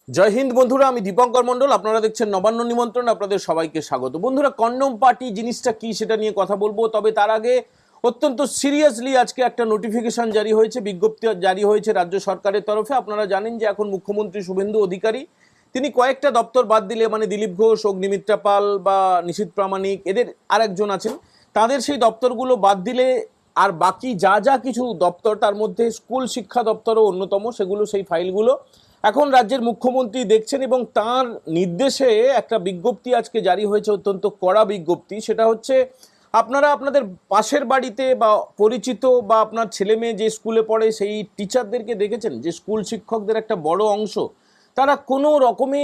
জয় হিন্দ বন্ধুরা, আমি দীপঙ্কর মণ্ডল। আপনারা দেখছেন নবান্ন নিমন্ত্রণ। আপনাদের সবাইকে স্বাগত। বন্ধুরা, কন্ডম পার্টি জিনিসটা কি সেটা নিয়ে কথা বলবো, তবে তার আগে অত্যন্ত সিরিয়াসলি আজকে একটা নোটিফিকেশন জারি হয়েছে, বিজ্ঞপ্তি জারি হয়েছে রাজ্য সরকারের তরফে। আপনারা জানেন যে এখন মুখ্যমন্ত্রী শুভেন্দু অধিকারী তিনি কয়েকটা দপ্তর বাদ দিলে, মানে দিলীপ ঘোষ, অগ্নিমিত্রা পাল বা নিশীথ প্রামাণিক, এদের আরেকজন আছেন, তাদের সেই দপ্তরগুলো বাদ দিলে আর বাকি যা যা কিছু দপ্তর, তার মধ্যে স্কুল শিক্ষা দপ্তরও অন্যতম, সেগুলো সেই ফাইলগুলো এখন রাজ্যের মুখ্যমন্ত্রী দেখছেন এবং তার নির্দেশে একটা বিজ্ঞপ্তি আজকে জারি হয়েছে, অত্যন্ত কড়া বিজ্ঞপ্তি। সেটা হচ্ছে, আপনারা আপনাদের পাশের বাড়িতে বা পরিচিত বা আপনার ছেলে মেয়ে যে স্কুলে পড়ে সেই টিচারদেরকে দেখেছেন যে স্কুল শিক্ষকদের একটা বড় অংশ তারা কোনো রকমে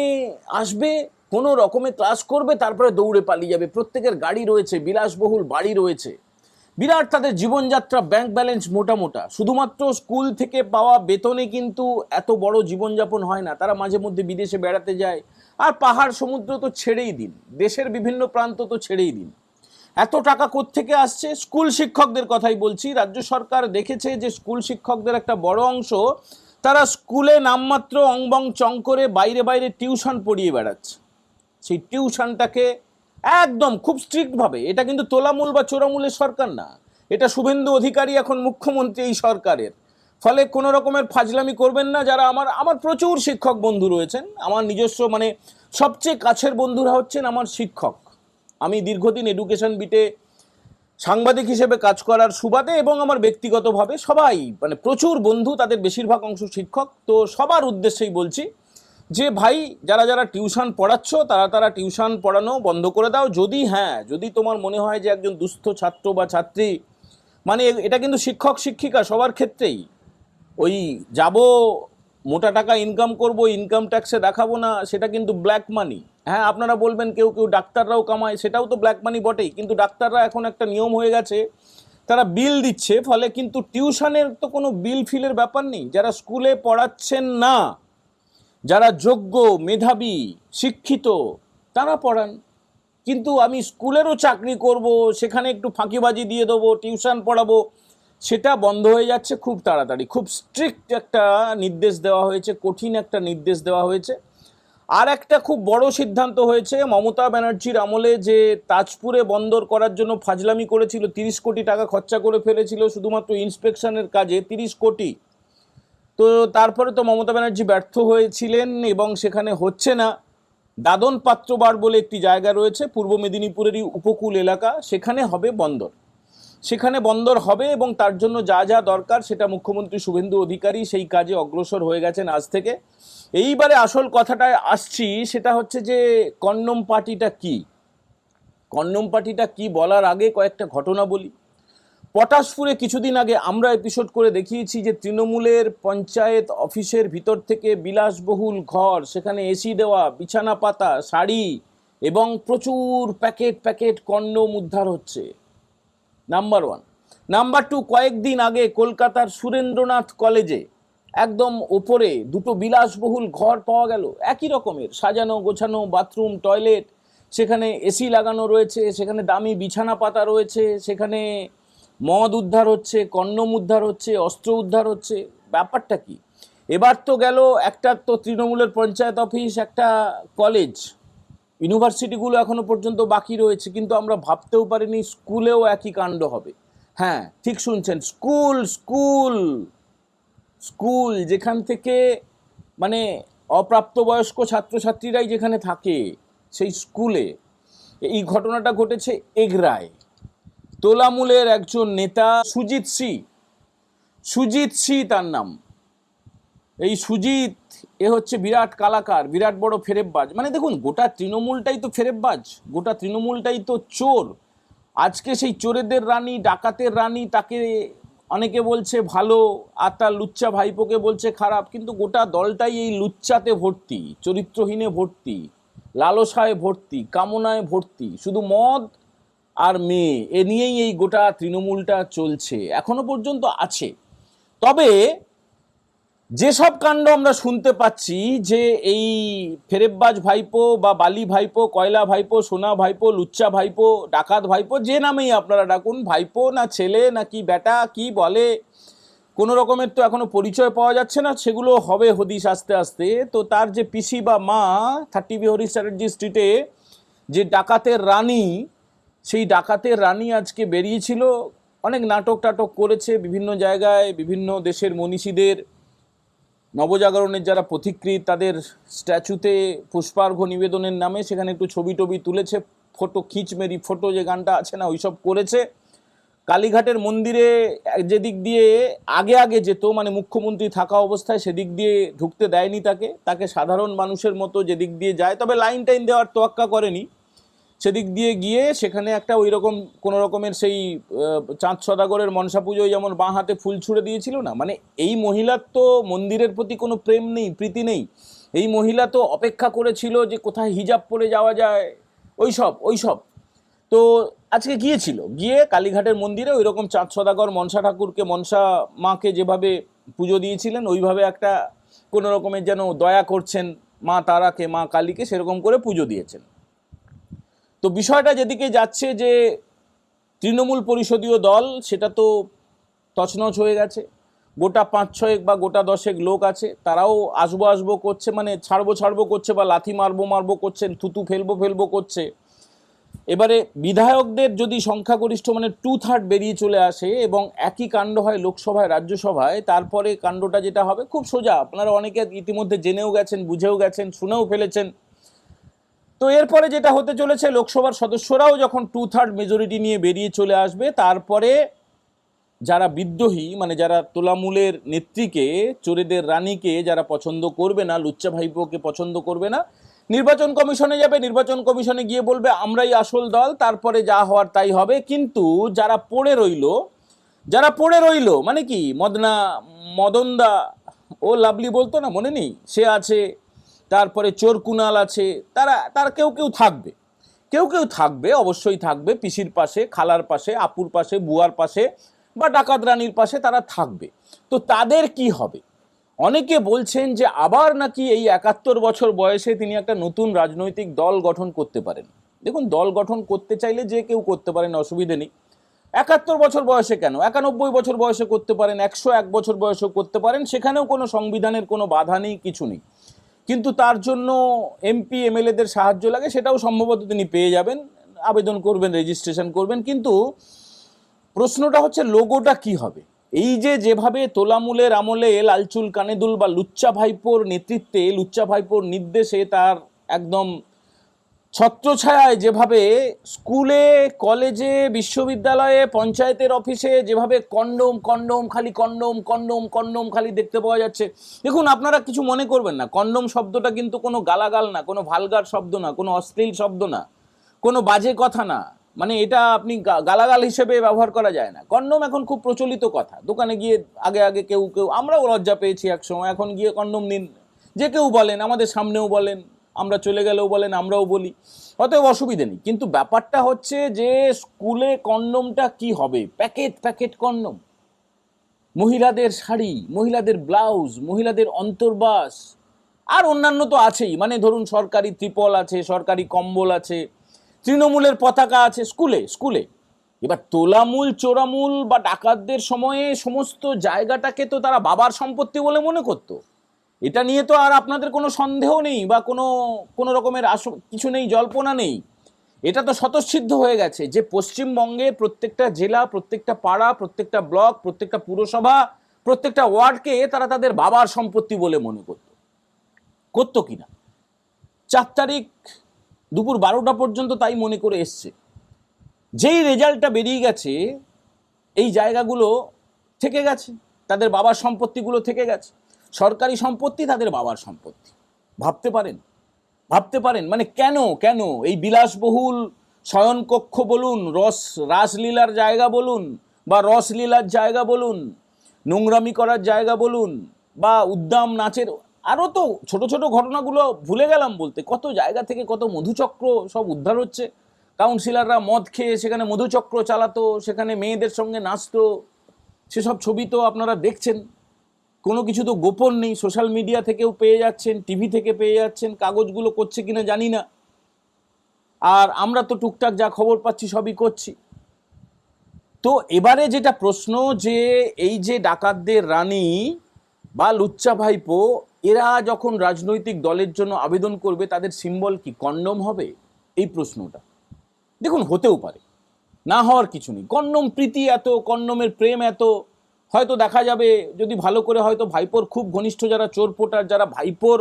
আসবে, কোনো রকমে ক্লাস করবে, তারপরে দৌড়ে পালিয়ে যাবে। প্রত্যেকের গাড়ি রয়েছে, বিলাসবহুল বাড়ি রয়েছে, বিরাট তাদের জীবনযাত্রা, ব্যাংক ব্যালেন্স মোটা মোটা। শুধুমাত্র স্কুল থেকে পাওয়া বেতনে কিন্তু এত বড় জীবনযাপন হয় না। তারা মাঝে মধ্যে বিদেশে বেড়াতে যায়, আর পাহাড় সমুদ্র তো ছেড়েই দিন, দেশের বিভিন্ন প্রান্ত তো ছেড়েই দিন। এত টাকা কোত্থেকে আসছে? স্কুল শিক্ষকদের কথাই বলছি। রাজ্য সরকার দেখেছে যে স্কুল শিক্ষকদের একটা বড় অংশ তারা স্কুলে নামমাত্র অংবং চং করে বাইরে বাইরে টিউশন পড়িয়ে বেড়াচ্ছে। সেই টিউশনটাকে একদম খুব স্ট্রিক্টভাবে, এটা কিন্তু তোলামূল বা চোরামূলের সরকার না, এটা শুভেন্দু অধিকারী এখন মুখ্যমন্ত্রী এই সরকারের। ফলে কোনো রকমের ফাজলামি করবেন না। যারা আমার আমার প্রচুর শিক্ষক বন্ধু রয়েছেন, আমার নিজস্ব মানে সবচেয়ে কাছের বন্ধুরা হচ্ছেন আমার শিক্ষক। আমি দীর্ঘদিন এডুকেশন বিটে সাংবাদিক হিসেবে কাজ করার সুবাদে এবং আমার ব্যক্তিগতভাবে সবাই মানে প্রচুর বন্ধু, তাদের বেশিরভাগ অংশ শিক্ষক। তো সবার উদ্দেশ্যেই বলছি যে ভাই, যারা যারা টিউশন পড়াচ্ছ তারা টিউশন পড়ানো বন্ধ করে দাও। যদি তোমার মনে হয় যে একজন দুস্থ ছাত্র বা ছাত্রী, মানে এটা কিন্তু শিক্ষক শিক্ষিকা সবার ক্ষেত্রেই, ওই যাব মোটা টাকা ইনকাম করব, ইনকাম ট্যাক্সে দেখাবো না, সেটা কিন্তু ব্ল্যাক মানি। হ্যাঁ, আপনারা বলবেন কেউ কেউ ডাক্তাররাও কামায়, সেটাও তো ব্ল্যাক মানি বটেই, কিন্তু ডাক্তাররা এখন একটা নিয়ম হয়ে গেছে, তারা বিল দিচ্ছে। ফলে কিন্তু টিউশনের তো কোনো বিল ফিলের ব্যাপার নেই। যারা স্কুলে পড়াচ্ছেন না, যারা যোগ্য, মেধাবী, শিক্ষিত, তারা পড়ান। কিন্তু আমি স্কুলেরও চাকরি করব, সেখানে একটু ফাঁকিবাজি দিয়ে দেবো, টিউশন পড়াবো, সেটা বন্ধ হয়ে যাচ্ছে খুব তাড়াতাড়ি। খুব স্ট্রিক্ট একটা নির্দেশ দেওয়া হয়েছে, কঠিন একটা নির্দেশ দেওয়া হয়েছে। আর একটা খুব বড় সিদ্ধান্ত হয়েছে, মমতা ব্যানার্জির আমলে যে তাজপুরে বন্দর করার জন্য ফাজলামি করেছিল, 30 কোটি টাকা খরচা করে ফেলেছিল শুধুমাত্র ইন্সপেকশনের কাজে, 30 কোটি। তো তারপরে তো মমতা ব্যানার্জি ব্যর্থ হয়েছিলেন এবং সেখানে হচ্ছে না। দাদন পাত্রবার বলে একটি জায়গা রয়েছে পূর্ব মেদিনীপুরেরই উপকূল এলাকা, সেখানে হবে বন্দর। সেখানে বন্দর হবে এবং তার জন্য যা যা দরকার সেটা মুখ্যমন্ত্রী শুভেন্দু অধিকারী সেই কাজে অগ্রসর হয়ে গেছেন আজ থেকে। এইবারে আসল কথাটায় আসছি, সেটা হচ্ছে যে কন্ডম পার্টিটা কি। কন্ডম পার্টিটা কি বলার আগে কয়েকটা ঘটনা বলি। পটাশপুরে কিছুদিন আগে আমরা এপিসোড করে দেখিয়েছি যে তৃণমূলের পঞ্চায়েত অফিসের ভিতর থেকে বিলাসবহুল ঘর, সেখানে এসি দেওয়া, বিছানা পাতা, শাড়ি এবং প্রচুর প্যাকেট প্যাকেট কন্ডম উদ্ধার হচ্ছে। Number one. নাম্বার টু, কয়েকদিন আগে কলকাতার সুরেন্দ্রনাথ কলেজে একদম ওপরে দুটো বিলাসবহুল ঘর পাওয়া গেল, একই রকমের সাজানো গোছানো, বাথরুম, টয়লেট, সেখানে এসি লাগানো রয়েছে, সেখানে দামি বিছানা পাতা রয়েছে, সেখানে মদ উদ্ধার হচ্ছে, কন্ডম উদ্ধার হচ্ছে, অস্ত্র উদ্ধার হচ্ছে। ব্যাপারটা কি? এবার তো গেল, একটা তো তৃণমূলের পঞ্চায়েত অফিস, একটা কলেজ, ইউনিভার্সিটিগুলো এখনো পর্যন্ত বাকি রয়েছে, কিন্তু আমরা ভাবতেও পারিনি স্কুলেও একই কাণ্ড হবে। হ্যাঁ, ঠিক শুনছেন, স্কুল স্কুল স্কুল যেখান থেকে মানে অপ্রাপ্তবয়স্ক ছাত্রছাত্রীরাই যেখানে থাকে, সেই স্কুলে এই ঘটনাটা ঘটেছে এগরায়। তোলামূলের একজন নেতা সুজিত সি তার নাম। এই সুজিত হচ্ছে বিরাট কালাকার, বিরাট বড় ফেরেববাজ। মানে দেখুন, গোটা তৃণমূলটাই তো ফেরেববাজ, গোটা তৃণমূলটাই তো চোর। আজকে সেই চোরেদের রানী, ডাকাতের রানী, তাকে অনেকে বলছে ভালো, আর তার লুচ্চা ভাইপোকে বলছে খারাপ, কিন্তু গোটা দলটাই এই লুচ্চাতে ভর্তি, চরিত্রহীনে ভর্তি, লালসায় ভর্তি, কামনায় ভর্তি, শুধু মদ আর মেয়ে এ নিয়েই এই গোটা তৃণমূলটা চলছে, এখনো পর্যন্ত আছে। তবে যেসব কাণ্ড আমরা শুনতে পাচ্ছি, যে এই ফেরেববাজ ভাইপো বা বালি ভাইপো, কয়লা ভাইপো, সোনা ভাইপো, লুচ্চা ভাইপো, ডাকাত ভাইপো, যে নামেই আপনারা ডাকুন, ভাইপো না ছেলে নাকি বেটা কি বলে, কোনো রকমের তো এখনো পরিচয় পাওয়া যাচ্ছে না, সেগুলো হবে হদিশ আস্তে আস্তে। তো তার যে পিসি বা মা 30 বিহারি চ্যাটার্জি স্ট্রিটে যে ডাকাতের রানী, সেই ডাকাতের রানী আজকে বেরিয়েছিল, অনেক নাটক টাটক করেছে বিভিন্ন জায়গায়, বিভিন্ন দেশের মনীষীদের নবজাগরণের যারা পথিকৃৎ তাদের স্ট্যাচুতে পুষ্পার্ঘ নিবেদনের নামে সেখানে একটু ছবি টবি তুলেছে, ফটো খিচ মেরি ফটো যে গানটা আছে না, ওইসব করেছে। কালীঘাটের মন্দিরে যেদিক দিয়ে আগে আগে যেত, মানে মুখ্যমন্ত্রী থাকা অবস্থায় সেদিক দিয়ে ঢুকতে দেয়নি তাকে, তাকে সাধারণ মানুষের মতো যেদিক দিয়ে যায়, তবে লাইন টাইন দেওয়ার তোয়াক্কা করেনি, সেদিক দিয়ে গিয়ে সেখানে একটা ওই রকম কোনো রকমের সেই চাঁদ সদাগরের মনসা পুজোয় যেমন বাঁ হাতে ফুল ছুঁড়ে দিয়েছিল না, মানে এই মহিলার তো মন্দিরের প্রতি কোনো প্রেম নেই, প্রীতি নেই। এই মহিলা তো অপেক্ষা করেছিল যে কোথায় হিজাব পরে যাওয়া যায়, ওইসব। তো আজকে গিয়েছিল, গিয়ে কালীঘাটের মন্দিরে ওই রকম চাঁদ সদাগর মনসা ঠাকুরকে, মনসা মাকে যেভাবে পুজো দিয়েছিলেন ওইভাবে একটা কোনো রকমের যেন দয়া করছেন মা তারাকে, মা কালীকে, সেরকম করে পুজো দিয়েছেন। তো বিষয়টা যেদিকে যাচ্ছে যে তৃণমূল পরিষদীয় দল সেটা তো তছনছ হয়ে গেছে, গোটা 5-6 বা গোটা 10 লোক আছে, তারাও আসবো করছে, মানে ছাড়বো করছে, বা লাথি মারবো করছেন, থুতু ফেলবো করছে। এবারে বিধায়কদের যদি সংখ্যাগরিষ্ঠ মানে 2/3 বেরিয়ে চলে আসে এবং একই কাণ্ড হয় লোকসভায় রাজ্যসভায়, তারপরে কাণ্ডটা যেটা হবে খুব সোজা, আপনারা অনেকে ইতিমধ্যে জেনেও গেছেন, বুঝেও গেছেন, শুনেও ফেলেছেন। তো এরপরে যেটা হতে চলেছে, লোকসভার সদস্যরাও যখন 2/3 মেজরিটি নিয়ে বেরিয়ে চলে আসবে, তারপরে যারা বিদ্রোহী, মানে যারা তোলামূলের নেত্রীকে, চোরেদের রানীকে যারা পছন্দ করবে না, লুচ্চা ভাইপোকে পছন্দ করবে না, নির্বাচন কমিশনে যাবে, নির্বাচন কমিশনে গিয়ে বলবে আমরাই আসল দল, তারপরে যা হওয়ার তাই হবে। কিন্তু যারা পড়ে রইল মানে কি, মদনদা ও লাভলি বলতো না, মনে নেই, সে আছে, তারপরে চোর কুনাল আছে, তারা কেউ থাকবে, অবশ্যই থাকবে পিসির পাশে, খালার পাশে, আপুর পাশে, বুয়ার পাশে, বা ডাকাত রানীর পাশে তারা থাকবে। তো তাদের কি হবে? অনেকে বলছেন যে আবার নাকি এই 71 বছর বয়সে তিনি একটা নতুন রাজনৈতিক দল গঠন করতে পারেন। দেখুন, দল গঠন করতে চাইলে যে কেউ করতে পারেন, অসুবিধে নেই। 71 বছর বয়সে কেন, 91 বছর বয়সে করতে পারেন, 101 বছর বয়সেও করতে পারেন, সেখানেও কোনো সংবিধানের কোনো বাধা নেই, কিছু নেই। কিন্তু তার জন্য এমপি এমএলএদের সাহায্য লাগে, সেটাও সম্ভবত তিনি পেয়ে যাবেন, আবেদন করবেন, রেজিস্ট্রেশন করবেন। কিন্তু প্রশ্নটা হচ্ছে লোগোটা কি হবে? এই যেভাবে তোলামূলের আমলে লালচুল কানেদুল বা লুচ্চা ভাইপোর নেতৃত্বে, লুচ্চা ভাইপোর নির্দেশে, তার একদম ছত্রছায়ায় যেভাবে স্কুলে, কলেজে, বিশ্ববিদ্যালয়ে, পঞ্চায়েতের অফিসে যেভাবে কন্ডোম খালি দেখতে পাওয়া যাচ্ছে। দেখুন, আপনারা কিছু মনে করবেন না, কন্ডোম শব্দটা কিন্তু কোনো গালাগাল না, কোনো ভালগার শব্দ না, কোনো অশ্লীল শব্দ না, কোনো বাজে কথা না, মানে এটা আপনি গালাগাল হিসেবে ব্যবহার করা যায় না। কন্ডোম এখন খুব প্রচলিত কথা, দোকানে গিয়ে আগে কেউ আমরাও লজ্জা পেয়েছি এক সময়, এখন গিয়ে কন্ডোম নিন, যে কেউ বলেন, আমাদের সামনেও বলেন, আমরা চলে গেলেও বলেন, আমরাও বলি, অতএব অসুবিধে নেই। কিন্তু ব্যাপারটা হচ্ছে যে স্কুলে কন্ডোমটা কি হবে? প্যাকেট কন্ডোম, মহিলাদের শাড়ি, মহিলাদের ব্লাউজ, মহিলাদের অন্তর্বাস, আর অন্যান্য তো আছেই, মানে ধরুন সরকারি ত্রিপল আছে, সরকারি কম্বল আছে, তৃণমূলের পতাকা আছে স্কুলে। এবার তোলামূল, চোরামূল বা ডাকাতদের সময়ে সমস্ত জায়গাটাকে তো তারা বাবার সম্পত্তি বলে মনে করতো। এটা নিয়ে তো আর আপনাদের কোনো সন্দেহ নেই, বা কোনো রকমের কিছু নেই, জল্পনা নেই। এটা তো স্বতঃসিদ্ধ হয়ে গেছে যে পশ্চিমবঙ্গে প্রত্যেকটা জেলা, প্রত্যেকটা পাড়া, প্রত্যেকটা ব্লক, প্রত্যেকটা পুরসভা, প্রত্যেকটা ওয়ার্ডকে তারা তাদের বাবার সম্পত্তি বলে মনে করতো কিনা। 4 তারিখ দুপুর 12টা পর্যন্ত তাই মনে করে এসছে। যেই রেজাল্টটা বেরিয়ে গেছে, এই জায়গাগুলো থেকে গেছে, তাদের বাবার সম্পত্তিগুলো থেকে গেছে। সরকারি সম্পত্তি তাদের বাবার সম্পত্তি। ভাবতে পারেন মানে কেন এই বিলাসবহুল শয়নকক্ষ বলুন, রাসলীলার জায়গা বলুন, বা রসলীলার জায়গা বলুন, নোংরামি করার জায়গা বলুন, বা উদ্দাম নাচের, আরও তো ছোট ছোট ঘটনাগুলো ভুলে গেলাম বলতে, কত জায়গা থেকে কত মধুচক্র সব উদ্ধার হচ্ছে। কাউন্সিলররা মদ খেয়ে সেখানে মধুচক্র চালাতো, সেখানে মেয়েদের সঙ্গে নাচতো, সেসব ছবি তো আপনারা দেখছেন। কোনো কিছু তো গোপন নেই, সোশ্যাল মিডিয়া থেকেও পেয়ে যাচ্ছেন, টিভি থেকে পেয়ে যাচ্ছেন, কাগজগুলো করছে কিনা জানি না, আর আমরা তো টুকটাক যা খবর পাচ্ছি সবই করছি। তো এবারে যেটা প্রশ্ন, যে এই যে ডাকাতদের রানী বা লুচ্চা ভাইপো, এরা যখন রাজনৈতিক দলের জন্য আবেদন করবে তাদের সিম্বল কি কন্ডম হবে? এই প্রশ্নটা দেখুন, হতেও পারে, না হওয়ার কিছু নেই। কন্ডম প্রীতি এত, কন্ডমের প্রেম এত, হয়তো দেখা যাবে যদি ভালো করে হয়তো ভাইপোর খুব ঘনিষ্ঠ যারা চোরপোটার, যারা ভাইপোর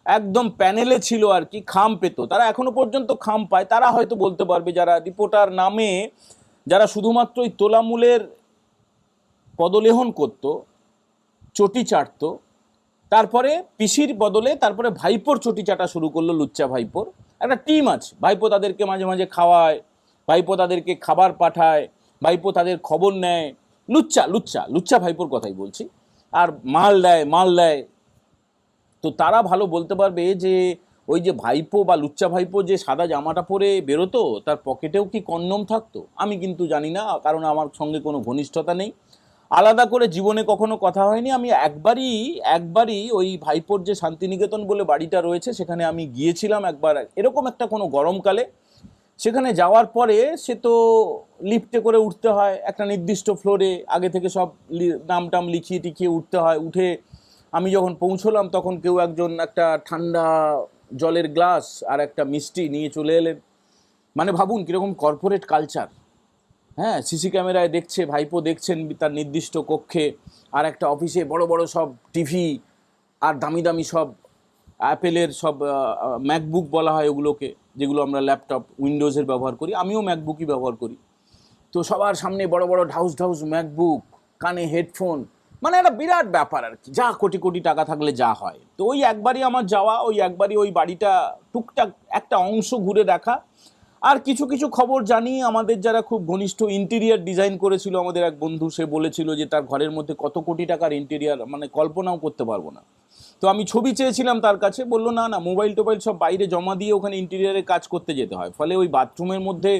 একদম প্যানেলে ছিল আর কি, খাম পেত, তারা এখনো পর্যন্ত খাম পায়, তারা হয়তো বলতে পারবে, যারা রিপোর্টার নামে যারা শুধুমাত্র ওই তোলামূলের পদলেহন করত, চটি চাটত, তারপরে পিসির বদলে তারপরে ভাইপোর চটি চাটা শুরু করলো লুচ্চা ভাইপোর একটা টিম আছে। ভাইপো তাদেরকে মাঝে মাঝে খাওয়ায়, ভাইপো তাদেরকে খাবার পাঠায়, ভাইপো তাদের খবর নেয়, লুচ্চা লুচ্চা লুচ্চা ভাইপোর কথাই বলছি, আর মাল দেয় মাল দেয়। তো তারা ভালো বলতে পারবে যে ওই যে ভাইপো বা লুচ্চা ভাইপো যে সাদা জামাটা পরে বেরোতো, তার পকেটেও কি কন্ডম থাকতো? আমি কিন্তু জানি না, কারণ আমার সঙ্গে কোনো ঘনিষ্ঠতা নেই, আলাদা করে জীবনে কখনো কথা হয়নি। আমি একবারই ওই ভাইপোর যে শান্তিনিকেতন বলে বাড়িটা রয়েছে সেখানে আমি গিয়েছিলাম একবার, এরকম একটা কোনো গরমকালে। সেখানে যাওয়ার পরে সে তো লিফটে করে উঠতে হয় একটা নির্দিষ্ট ফ্লোরে, আগে থেকে সব নাম টাম লিখিয়ে টিখিয়ে উঠতে হয়। উঠে আমি যখন পৌঁছলাম তখন কেউ একজন একটা ঠান্ডা জলের গ্লাস আর একটা মিষ্টি নিয়ে চলে এলেন। মানে ভাবুন কীরকম কর্পোরেট কালচার। হ্যাঁ, সিসি ক্যামেরায় দেখছে, ভাইপো দেখছেন তার নির্দিষ্ট কক্ষে, আর একটা অফিসে বড় বড় সব টিভি আর দামি দামি সব অ্যাপেলের সব ম্যাকবুক বলা হয় ওগুলোকে, যেগুলো আমরা ল্যাপটপ উইন্ডোজের ব্যবহার করি, আমিও ম্যাকবুকই ব্যবহার করি। তো সবার সামনে বড় বড় ঢাউস ঢাউস ম্যাকবুক, কানে হেডফোন, মানে একটা বিরাট ব্যাপার আর কি, যা কোটি কোটি টাকা থাকলে যা হয়। তো ওই একবারই আমার যাওয়া, ওই একবারই ওই বাড়িটা টুকটাক একটা অংশ ঘুরে দেখা, আর কিছু কিছু খবর জানি। আমাদের যারা খুব ঘনিষ্ঠ ইন্টেরিয়ার ডিজাইন করেছিল আমাদের এক বন্ধু, সে বলেছিল যে তার ঘরের মধ্যে কত কোটি টাকার ইন্টেরিয়ার, মানে কল্পনাও করতে পারবো না। তো আমি ছবি চেয়েছিলাম তার কাছে, বললো না না, মোবাইল টোবাইল সব বাইরে জমা দিয়ে ওখানে ইন্টেরিয়ারে কাজ করতে যেতে হয়, ফলে ওই বাথরুমের মধ্যে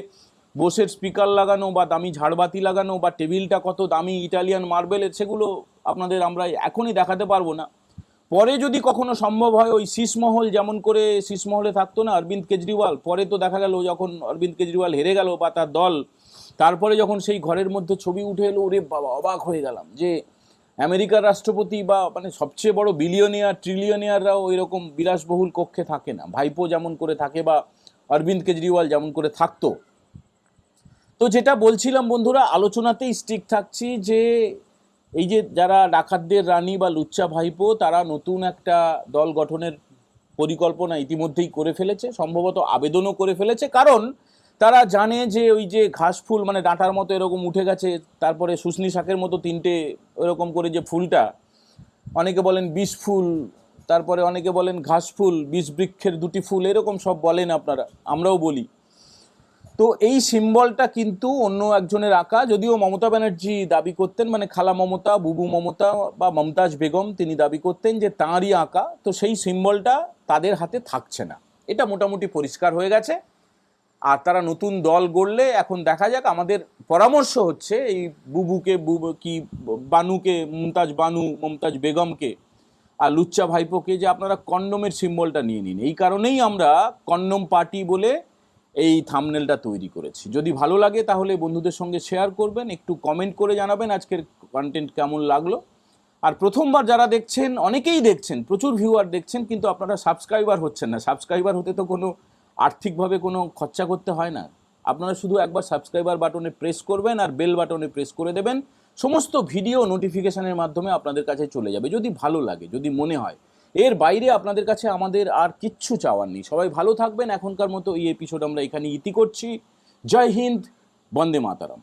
বোসের স্পিকার লাগানো বা দামি ঝাড়বাতি লাগানো বা টেবিলটা কত দামি ইটালিয়ান মার্বেলের, সেগুলো আপনাদের আমরা এখনই দেখাতে পারবো না। পরে যদি কখনো সম্ভব হয়, ওই শীষমহল যেমন করে শীষমহলে থাকতো না অরবিন্দ কেজরিওয়াল, পরে তো দেখা গেল যখন অরবিন্দ কেজরিওয়াল হেরে গেল বা তার দল, তারপরে যখন সেই ঘরের মধ্যে ছবি উঠে এলো, ওরে বাবা, অবাক হয়ে গেলাম যে আমেরিকার রাষ্ট্রপতি বা মানে সবচেয়ে বড় বিলিয়নিয়ার ট্রিলিয়নিয়াররাও এরকম বিলাসবহুল কক্ষে থাকে না, ভাইপো যেমন করে থাকে বা অরবিন্দ কেজরিওয়াল যেমন করে থাকতো। তো যেটা বলছিলাম বন্ধুরা, আলোচনাতেই স্টিক থাকছি যে এই যে যারা ডাকাতদের রানী বা লুচ্চা ভাইপো, তারা নতুন একটা দল গঠনের পরিকল্পনা ইতিমধ্যেই করে ফেলেছে, সম্ভবত আবেদনও করে ফেলেছে, কারণ তারা জানে যে ওই যে ঘাস ফুল, মানে ডাঁটার মতো এরকম উঠে গেছে, তারপরে শুশনি শাকের মতো তিনটে এরকম করে যে ফুলটা, অনেকে বলেন 20 ফুল, তারপরে অনেকে বলেন ঘাস ফুল, 20 বৃক্ষের 2টি ফুল, এরকম সব বলেন আপনারা, আমরাও বলি। তো এই সিম্বলটা কিন্তু অন্য একজনের আঁকা, যদিও মমতা ব্যানার্জি দাবি করতেন, মানে খালা মমতা, বুবু মমতা বা মমতাজ বেগম, তিনি দাবি করতেন যে তাঁরই আঁকা। তো সেই সিম্বলটা তাদের হাতে থাকছে না, এটা মোটামুটি পরিষ্কার হয়ে গেছে। আর তারা নতুন দল গড়লে এখন দেখা যাক। আমাদের পরামর্শ হচ্ছে এই বুবুকে, বানুকে, মমতাজ বেগমকে আর লুচ্চা ভাইপোকে, যে আপনারা কন্ডোমের সিম্বলটা নিয়ে নিন। এই কারণেই আমরা কন্ডোম পার্টি বলে এই থাম্বনেলটা তৈরি করেছি। যদি ভালো লাগে তাহলে বন্ধুদের সঙ্গে শেয়ার করবেন, একটু কমেন্ট করে জানাবেন আজকের কন্টেন্ট কেমন লাগলো। আর প্রথমবার যারা দেখছেন, অনেকেই দেখছেন, প্রচুর ভিউয়ার দেখছেন, কিন্তু আপনারা সাবস্ক্রাইবার হচ্ছেন না। সাবস্ক্রাইবার হতে তো কোনো আর্থিকভাবে কোনো খরচা করতে হয় না, আপনারা শুধু একবার সাবস্ক্রাইবার বাটনে প্রেস করবেন আর বেল বাটনে প্রেস করে দেবেন, সমস্ত ভিডিও নোটিফিকেশনের মাধ্যমে আপনাদের কাছে চলে যাবে, যদি ভালো লাগে, যদি মনে হয়। এর বাইরে আপনাদের কাছে আমাদের আর কিচ্ছু চাওয়ার নেই। সবাই ভালো থাকবেন। এখনকার মতো এই এপিসোড আমরা এখানে ইতি করছি। জয় হিন্দ, বন্দে মাতারাম।